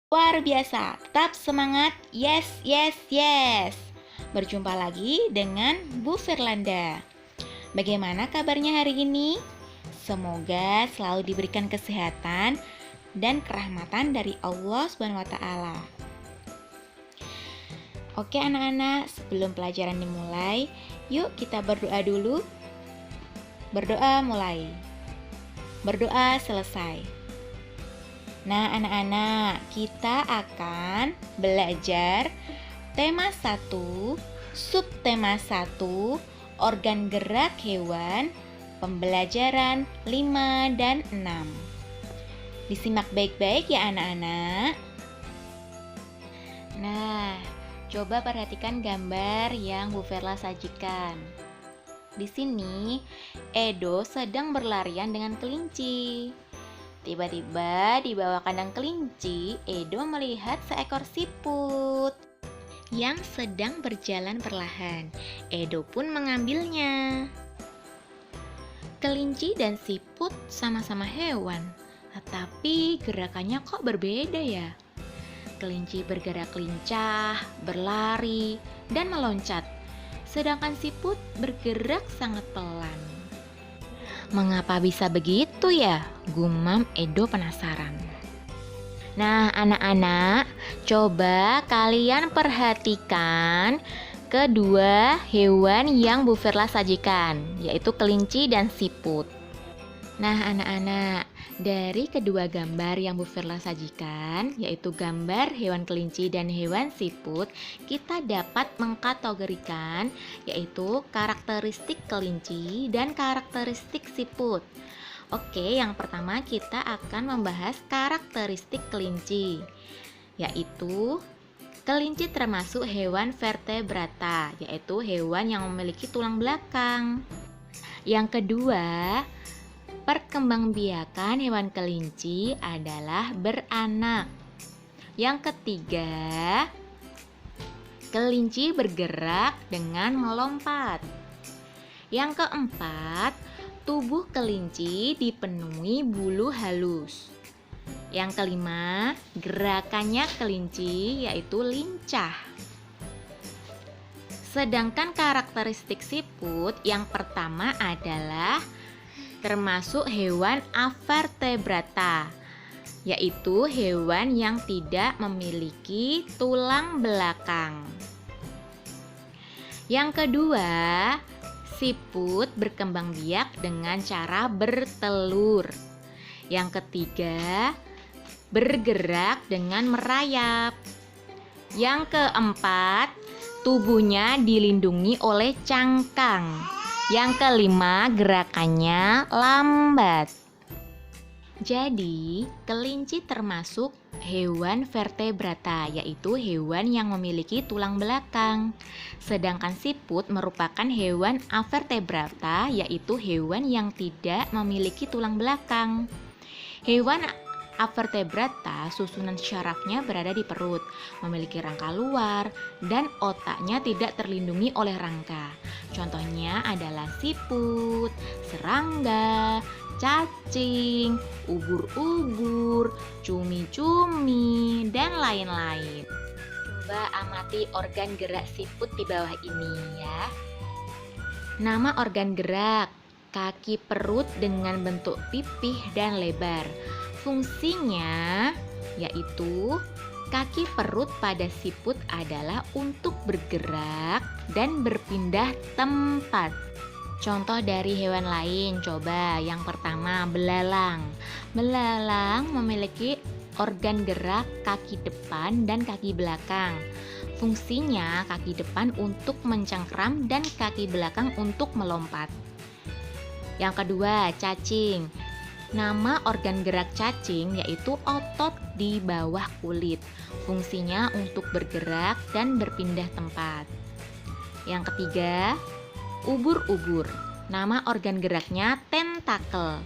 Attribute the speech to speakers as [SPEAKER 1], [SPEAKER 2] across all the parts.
[SPEAKER 1] Luar biasa, tetap semangat, yes, yes, yes. Berjumpa lagi dengan Bu Firlanda. Bagaimana kabarnya hari ini? Semoga selalu diberikan kesehatan dan kerahmatan dari Allah Subhanahu wa taala. Oke anak-anak, sebelum pelajaran dimulai, yuk kita berdoa dulu. Berdoa mulai. Berdoa selesai. Nah, anak-anak, kita akan belajar tema 1, subtema 1, organ gerak hewan, pembelajaran 5 dan 6. Disimak baik-baik ya anak-anak. Nah, coba perhatikan gambar yang Bu Verla sajikan. Di sini, Edo sedang berlarian dengan kelinci. Tiba-tiba di bawah kandang kelinci, Edo melihat seekor siput yang sedang berjalan perlahan. Edo pun mengambilnya. Kelinci dan siput sama-sama hewan, tetapi gerakannya kok berbeda ya? Kelinci bergerak lincah, berlari, dan meloncat, sedangkan siput bergerak sangat pelan. Mengapa bisa begitu ya? Gumam Edo penasaran. Nah, anak-anak, coba kalian perhatikan kedua hewan yang Bu Verla sajikan, yaitu kelinci dan siput. Nah, anak-anak, dari kedua gambar yang Bu Verla sajikan, yaitu gambar hewan kelinci dan hewan siput, kita dapat mengkategorikan yaitu karakteristik kelinci dan karakteristik siput. Oke, yang pertama kita akan membahas karakteristik kelinci, yaitu kelinci termasuk hewan vertebrata, yaitu hewan yang memiliki tulang belakang. Yang kedua, perkembangbiakan hewan kelinci adalah beranak. Yang ketiga, kelinci bergerak dengan melompat. Yang keempat, tubuh kelinci dipenuhi bulu halus. Yang kelima, gerakannya kelinci yaitu lincah. Sedangkan karakteristik siput yang pertama adalah termasuk hewan avertebrata, yaitu hewan yang tidak memiliki tulang belakang. Yang kedua, siput berkembang biak dengan cara bertelur. Yang ketiga, bergerak dengan merayap. Yang keempat, tubuhnya dilindungi oleh cangkang. Yang kelima, gerakannya lambat. Jadi, kelinci termasuk hewan vertebrata, yaitu hewan yang memiliki tulang belakang. Sedangkan siput merupakan hewan avertebrata, yaitu hewan yang tidak memiliki tulang belakang. Hewan avertebrata, susunan syarafnya berada di perut, memiliki rangka luar, dan otaknya tidak terlindungi oleh rangka. Contohnya adalah siput, serangga, cacing, ubur-ubur, cumi-cumi, dan lain-lain. Coba amati organ gerak siput di bawah ini ya. Nama organ gerak, kaki perut dengan bentuk pipih dan lebar. Fungsinya yaitu kaki perut pada siput adalah untuk bergerak dan berpindah tempat. Contoh dari hewan lain, coba yang pertama belalang. Belalang memiliki organ gerak kaki depan dan kaki belakang. Fungsinya kaki depan untuk mencengkram dan kaki belakang untuk melompat. Yang kedua, cacing. Nama organ gerak cacing yaitu otot di bawah kulit. Fungsinya untuk bergerak dan berpindah tempat. Yang ketiga, ubur-ubur. Nama organ geraknya tentakel.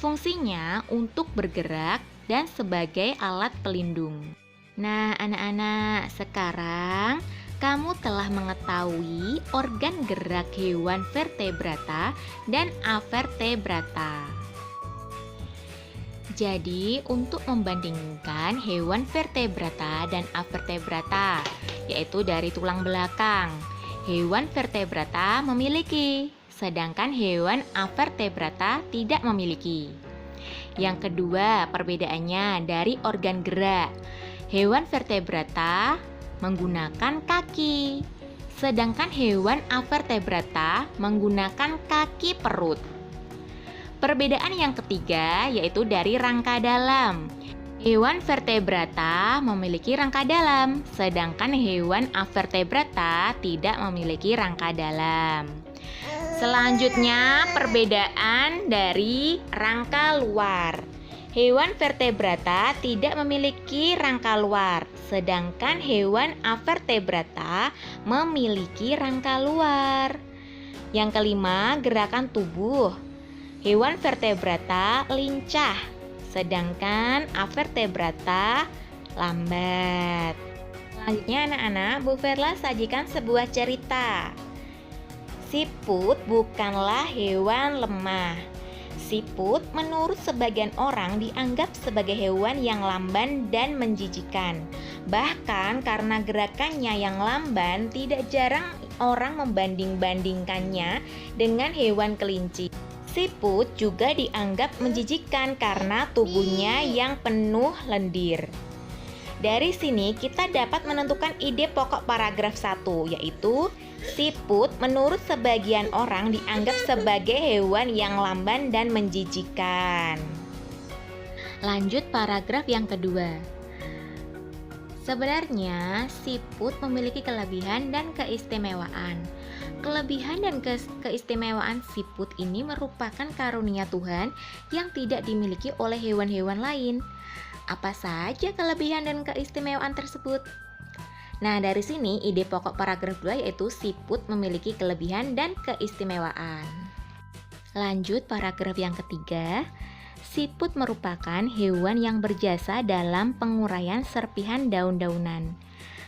[SPEAKER 1] Fungsinya untuk bergerak dan sebagai alat pelindung. Nah, anak-anak, sekarang kamu telah mengetahui organ gerak hewan vertebrata dan avertebrata. Jadi, untuk membandingkan hewan vertebrata dan avertebrata, yaitu dari tulang belakang, hewan vertebrata memiliki, sedangkan hewan avertebrata tidak memiliki. Yang kedua, perbedaannya dari organ gerak. Hewan vertebrata menggunakan kaki, sedangkan hewan avertebrata menggunakan kaki perut. Perbedaan yang ketiga yaitu dari rangka dalam. Hewan vertebrata memiliki rangka dalam, sedangkan hewan avertebrata tidak memiliki rangka dalam. Selanjutnya, perbedaan dari rangka luar. Hewan vertebrata tidak memiliki rangka luar, sedangkan hewan avertebrata memiliki rangka luar. Yang kelima, gerakan tubuh. Hewan vertebrata lincah, sedangkan avertebrata lambat. Selanjutnya anak-anak, Bu Verla sajikan sebuah cerita. Siput bukanlah hewan lemah. Siput menurut sebagian orang dianggap sebagai hewan yang lamban dan menjijikan. Bahkan karena gerakannya yang lamban, tidak jarang orang membanding-bandingkannya dengan hewan kelinci. Siput juga dianggap menjijikan karena tubuhnya yang penuh lendir. Dari sini kita dapat menentukan ide pokok paragraf 1, yaitu siput menurut sebagian orang dianggap sebagai hewan yang lamban dan menjijikan. Lanjut paragraf yang kedua. Sebenarnya siput memiliki kelebihan dan keistimewaan. Kelebihan dan keistimewaan siput ini merupakan karunia Tuhan yang tidak dimiliki oleh hewan-hewan lain. Apa saja kelebihan dan keistimewaan tersebut? Nah, dari sini ide pokok paragraf 2 yaitu siput memiliki kelebihan dan keistimewaan. Lanjut paragraf yang ketiga. Siput merupakan hewan yang berjasa dalam penguraian serpihan daun-daunan.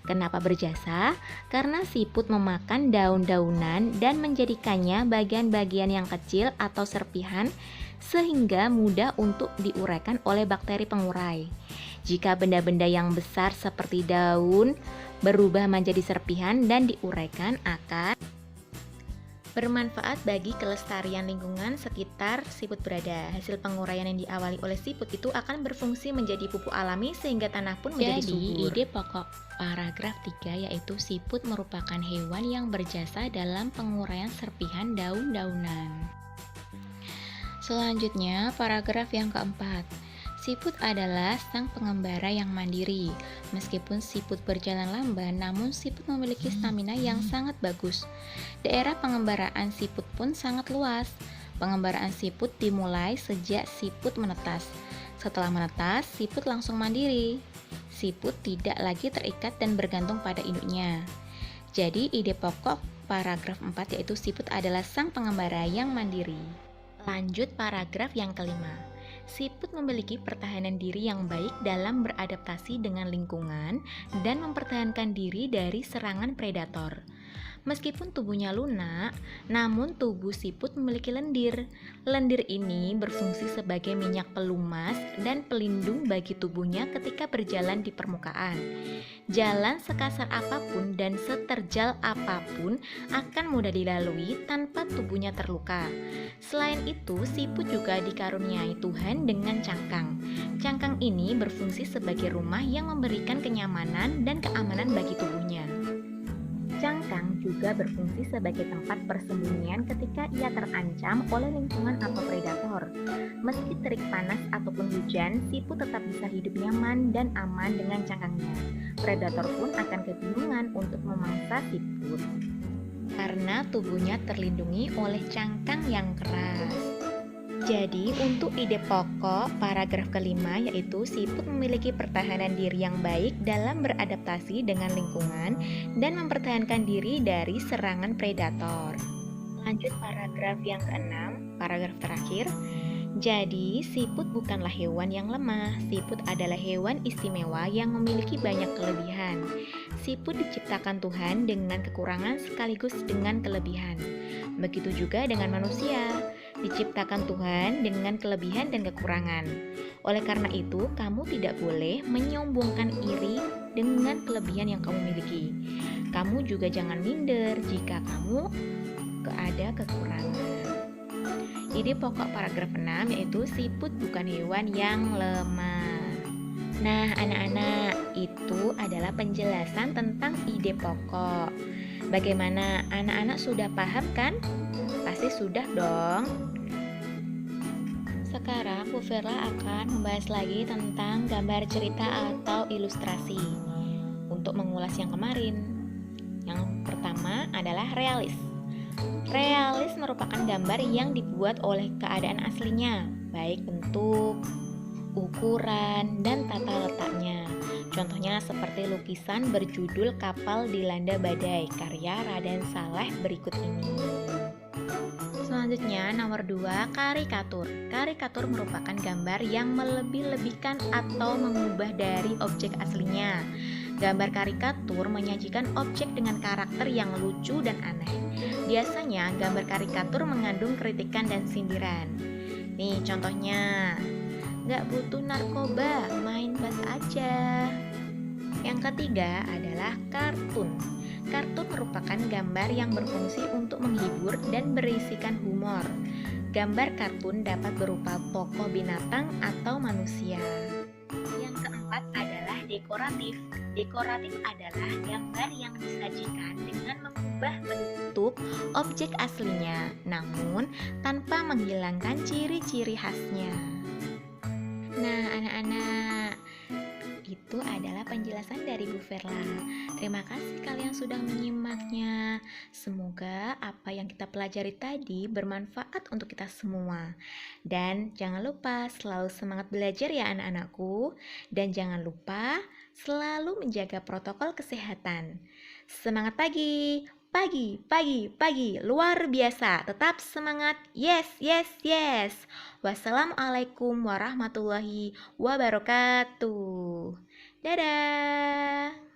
[SPEAKER 1] Kenapa berjasa? Karena siput memakan daun-daunan dan menjadikannya bagian-bagian yang kecil atau serpihan sehingga mudah untuk diuraikan oleh bakteri pengurai. Jika benda-benda yang besar seperti daun berubah menjadi serpihan dan diuraikan akan bermanfaat bagi kelestarian lingkungan sekitar siput berada. Hasil penguraian yang diawali oleh siput itu akan berfungsi menjadi pupuk alami sehingga tanah pun menjadi subur. Ide pokok paragraf 3 yaitu siput merupakan hewan yang berjasa dalam penguraian serpihan daun-daunan. Selanjutnya, paragraf yang keempat. Siput adalah sang pengembara yang mandiri. Meskipun siput berjalan lamban, namun siput memiliki stamina yang sangat bagus. Daerah pengembaraan siput pun sangat luas. Pengembaraan siput dimulai sejak siput menetas. Setelah menetas, siput langsung mandiri. Siput tidak lagi terikat dan bergantung pada induknya. Jadi, ide pokok paragraf 4 yaitu siput adalah sang pengembara yang mandiri. Lanjut paragraf yang kelima. Siput memiliki pertahanan diri yang baik dalam beradaptasi dengan lingkungan dan mempertahankan diri dari serangan predator. Meskipun tubuhnya lunak, namun tubuh siput memiliki lendir. Lendir ini berfungsi sebagai minyak pelumas dan pelindung bagi tubuhnya ketika berjalan di permukaan. Jalan sekasar apapun dan seterjal apapun akan mudah dilalui tanpa tubuhnya terluka. Selain itu, siput juga dikaruniai Tuhan dengan cangkang. Cangkang ini berfungsi sebagai rumah yang memberikan kenyamanan dan keamanan bagi tubuhnya. Cangkang juga berfungsi sebagai tempat persembunyian ketika ia terancam oleh lingkungan atau predator. Meski terik panas ataupun hujan, siput tetap bisa hidup nyaman dan aman dengan cangkangnya. Predator pun akan kebingungan untuk memangsa siput karena tubuhnya terlindungi oleh cangkang yang keras. Jadi, untuk ide pokok paragraf kelima yaitu siput memiliki pertahanan diri yang baik dalam beradaptasi dengan lingkungan dan mempertahankan diri dari serangan predator. Lanjut paragraf yang keenam, paragraf terakhir. Jadi, siput bukanlah hewan yang lemah. Siput adalah hewan istimewa yang memiliki banyak kelebihan. Siput diciptakan Tuhan dengan kekurangan sekaligus dengan kelebihan. Begitu juga dengan manusia. Diciptakan Tuhan dengan kelebihan dan kekurangan. Oleh karena itu, kamu tidak boleh menyombongkan iri dengan kelebihan yang kamu miliki. Kamu juga jangan minder jika kamu ada kekurangan. Ide pokok paragraf 6 yaitu siput bukan hewan yang lemah. Nah, anak-anak, itu adalah penjelasan tentang ide pokok. Bagaimana? Anak-anak sudah paham kan? Pasti sudah dong. Sekarang Bu Verla akan membahas lagi tentang gambar cerita atau ilustrasi. Untuk mengulas yang kemarin, yang pertama adalah realis. Realis merupakan gambar yang dibuat oleh keadaan aslinya, baik bentuk, ukuran, dan tata letaknya. Contohnya seperti lukisan berjudul Kapal Dilanda Badai karya Raden Saleh berikut ini. Selanjutnya nomor 2, karikatur. Karikatur merupakan gambar yang melebih-lebihkan atau mengubah dari objek aslinya. Gambar karikatur menyajikan objek dengan karakter yang lucu dan aneh. Biasanya gambar karikatur mengandung kritikan dan sindiran. Nih contohnya, gak butuh narkoba, main bas aja. Yang ketiga adalah kartun. Kartun merupakan gambar yang berfungsi untuk menghibur dan berisikan humor. Gambar kartun dapat berupa tokoh binatang atau manusia. Yang keempat adalah dekoratif. Dekoratif adalah gambar yang disajikan dengan mengubah bentuk objek aslinya, namun tanpa menghilangkan ciri-ciri khasnya. Nah, anak-anak, itu adalah penjelasan dari Bu Verla. Terima kasih kalian sudah menyimaknya. Semoga apa yang kita pelajari tadi bermanfaat untuk kita semua. Dan jangan lupa selalu semangat belajar ya anak-anakku. Dan jangan lupa selalu menjaga protokol kesehatan. Semangat pagi! Pagi, pagi, pagi, luar biasa. Tetap semangat. Yes, yes, yes. Wassalamualaikum warahmatullahi wabarakatuh. Dadah.